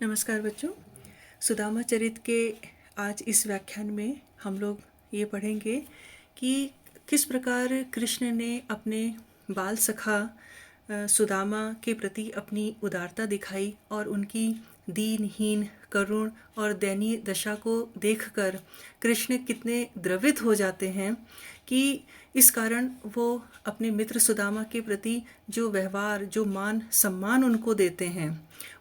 नमस्कार बच्चों। सुदामा चरित के आज इस व्याख्यान में हम लोग ये पढ़ेंगे कि किस प्रकार कृष्ण ने अपने बाल सखा सुदामा के प्रति अपनी उदारता दिखाई और उनकी दीनहीन, करुण और दयनीय दशा को देखकर कृष्ण कितने द्रवित हो जाते हैं कि इस कारण वो अपने मित्र सुदामा के प्रति जो व्यवहार, जो मान सम्मान उनको देते हैं,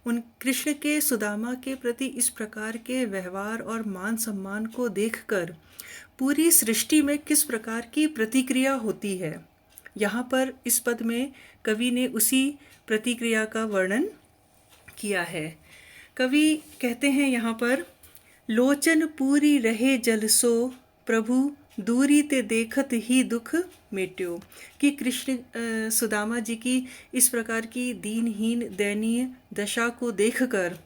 उन कृष्ण के सुदामा के प्रति इस प्रकार के व्यवहार और मान सम्मान को देखकर पूरी सृष्टि में किस प्रकार की प्रतिक्रिया होती है। यहाँ पर इस पद में कवि ने उसी प्रतिक्रिया का वर्णन किया है। कवि कहते हैं यहाँ पर, लोचन पूरी रहे जलसो प्रभु दूरी ते देखत ही दुख मेट्यो, कि कृष्ण सुदामा जी की इस प्रकार की दीनहीन दयनीय दशा को देखकर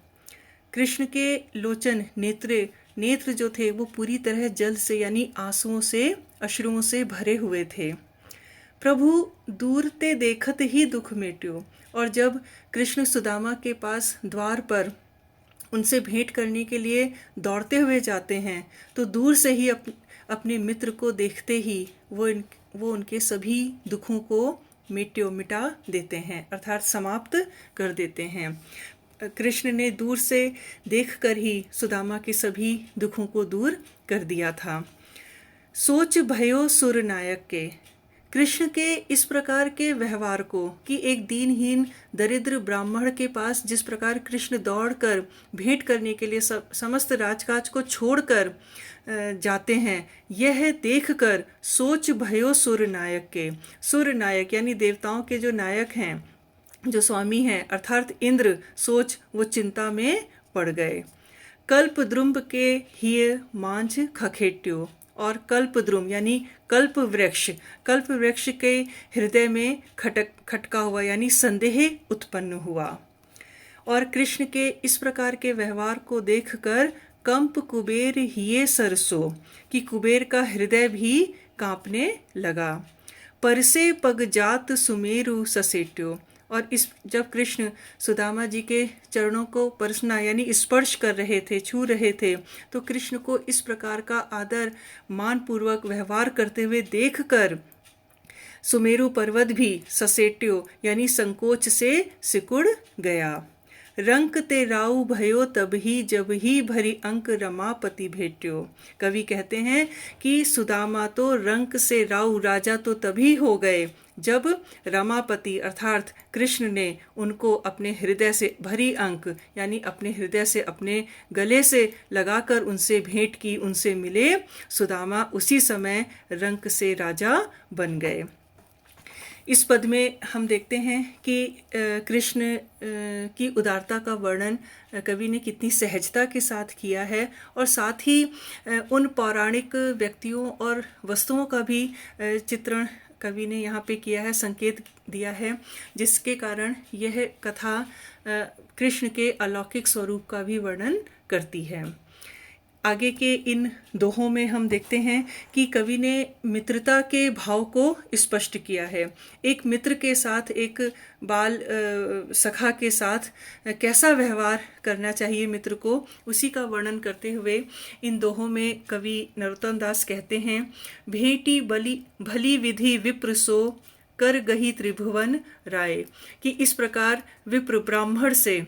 कृष्ण के लोचन नेत्र जो थे वो पूरी तरह जल से यानी आंसुओं से, अश्रुओं से भरे हुए थे। प्रभु दूर ते देखत ही दुख मेट्यो, और जब कृष्ण सुदामा के पास द्वार पर उनसे भेंट करने के लिए दौड़ते हुए जाते हैं तो दूर से ही अपने मित्र को देखते ही वो उनके सभी दुखों को मिटा देते हैं, अर्थात समाप्त कर देते हैं। कृष्ण ने दूर से देखकर ही सुदामा के सभी दुखों को दूर कर दिया था। सोच भयो सुर नायक के, कृष्ण के इस प्रकार के व्यवहार को कि एक दीनहीन दरिद्र ब्राह्मण के पास जिस प्रकार कृष्ण दौड़कर भेंट करने के लिए समस्त राजकाज को छोड़कर जाते हैं, यह देखकर सोच भयो सुर नायक के, सुर नायक यानी देवताओं के जो नायक हैं, जो स्वामी हैं, अर्थात इंद्र, सोच वो चिंता में पड़ गए। कल्प द्रुम्ब के हिय मांझ खखेट्यो, और कल्पद्रुम यानी कल्प वृक्ष के हृदय में खटका हुआ यानी संदेह उत्पन्न हुआ। और कृष्ण के इस प्रकार के व्यवहार को देखकर कंप कुबेर हिये सरसो, कि कुबेर का हृदय भी कांपने लगा। परसे पग जात सुमेरु ससेट्यो, और इस जब कृष्ण सुदामा जी के चरणों को परसना यानी स्पर्श कर रहे थे, छू रहे थे, तो कृष्ण को इस प्रकार का आदर मान पूर्वक व्यवहार करते हुए देखकर सुमेरु पर्वत भी ससेट्यो यानी संकोच से सिकुड़ गया। रंक ते राउ भयो तब ही जब ही भरी अंक रमापति भेट्यो, कवि कहते हैं कि सुदामा तो रंक से राउ राजा तो तभी हो गए जब रमापति अर्थात कृष्ण ने उनको अपने हृदय से भरी अंक यानी अपने हृदय से अपने गले से लगाकर उनसे भेंट की, उनसे मिले। सुदामा उसी समय रंक से राजा बन गए। इस पद में हम देखते हैं कि कृष्ण की उदारता का वर्णन कवि ने कितनी सहजता के साथ किया है, और साथ ही उन पौराणिक व्यक्तियों और वस्तुओं का भी चित्रण कवि ने यहाँ पे किया है, संकेत दिया है, जिसके कारण यह कथा कृष्ण के अलौकिक स्वरूप का भी वर्णन करती है। आगे के इन दोहों में हम देखते हैं कि कवि ने मित्रता के भाव को स्पष्ट किया है। एक मित्र के साथ, एक बाल सखा के साथ कैसा व्यवहार करना चाहिए मित्र को, उसी का वर्णन करते हुए इन दोहों में कवि नरोत्तम दास कहते हैं, भेंटी भली विधि विप्र सो कर गही त्रिभुवन राय, कि इस प्रकार विप्र ब्राह्मण से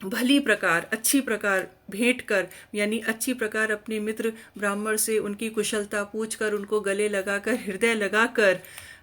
भली प्रकार, अच्छी प्रकार भेंट कर यानी अच्छी प्रकार अपने मित्र ब्राह्मण से उनकी कुशलता पूछकर, उनको गले लगाकर, हृदय लगाकर,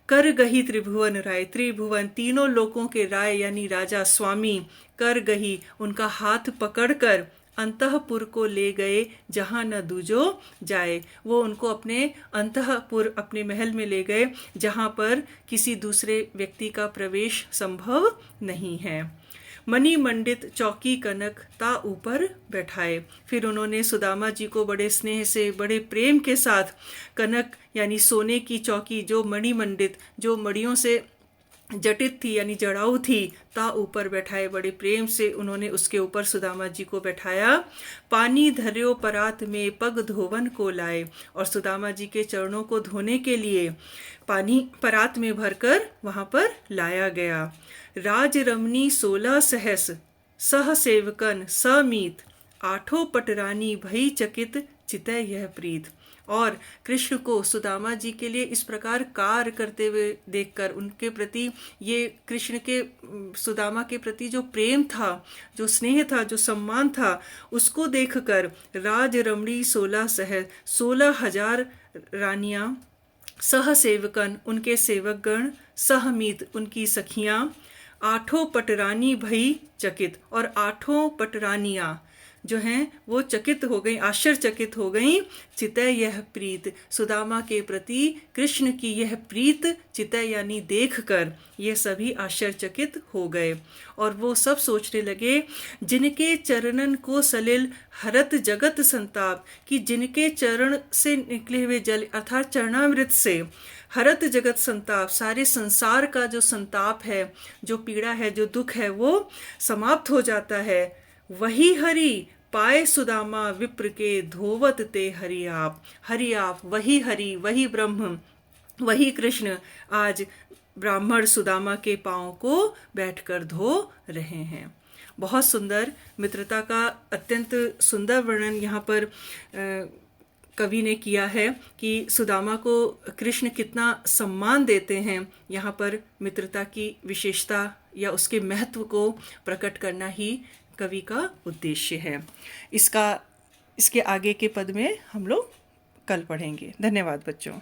कर गही त्रिभुवन राय, त्रिभुवन तीनों लोकों के राय यानी राजा, स्वामी, कर गही उनका हाथ पकड़कर अंतःपुर को ले गए जहाँ न दूजो जाए, वो उनको अपने अंतःपुर, अपने महल में ले गए जहाँ पर किसी दूसरे व्यक्ति का प्रवेश संभव नहीं है। मणि मंडित चौकी कनक ता ऊपर बैठाए, फिर उन्होंने सुदामा जी को बड़े स्नेह से, बड़े प्रेम के साथ कनक यानी सोने की चौकी, जो मणि मंडित, जो मणियों से जटित थी यानी जड़ाऊ थी, ता ऊपर बैठाए, बड़े प्रेम से उन्होंने उसके ऊपर सुदामा जी को बैठाया। पानी धर्यो परात में पग धोवन को लाए, और सुदामा जी के चरणों को धोने के लिए पानी परात में भरकर वहां पर लाया गया। राज रमनी 16 सहस सह सेवकन समीत, आठों पटरानी भई चकित, चितै यह प्रीत। और कृष्ण को सुदामा जी के लिए इस प्रकार कार्य करते हुए देखकर उनके प्रति ये कृष्ण के सुदामा के प्रति जो प्रेम था, जो स्नेह था, जो सम्मान था, उसको देखकर राज रमणी 16 सह 16,000 रानियां, सह सेवकन उनके सेवकगण, सहमीत उनकी सखियां, आठों पटरानी भई चकित और आठों पटरानियां जो हैं वो चकित हो गई, आश्चर्यचकित हो गई। चितै यह प्रीत, सुदामा के प्रति कृष्ण की यह प्रीत, चितै यानी देखकर ये सभी आश्चर्यचकित हो गए। और वो सब सोचने लगे, जिनके चरणन को सलिल हरत जगत संताप, कि जिनके चरण से निकले हुए जल अर्थात चरणामृत से हरत जगत संताप, सारे संसार का जो संताप है, जो पीड़ा है, जो दुख है, वो समाप्त हो जाता है। वही हरि पाए सुदामा विप्र के, धोवत ते हरि आप। हरि आप, वही हरि, वही ब्रह्म, वही कृष्ण आज ब्राह्मण सुदामा के पांव को बैठकर धो रहे हैं। बहुत सुंदर मित्रता का अत्यंत सुंदर वर्णन यहाँ पर कवि ने किया है कि सुदामा को कृष्ण कितना सम्मान देते हैं। यहाँ पर मित्रता की विशेषता या उसके महत्व को प्रकट करना ही कवि का उद्देश्य है। इसके आगे के पद में हम लोग कल पढ़ेंगे। धन्यवाद बच्चों।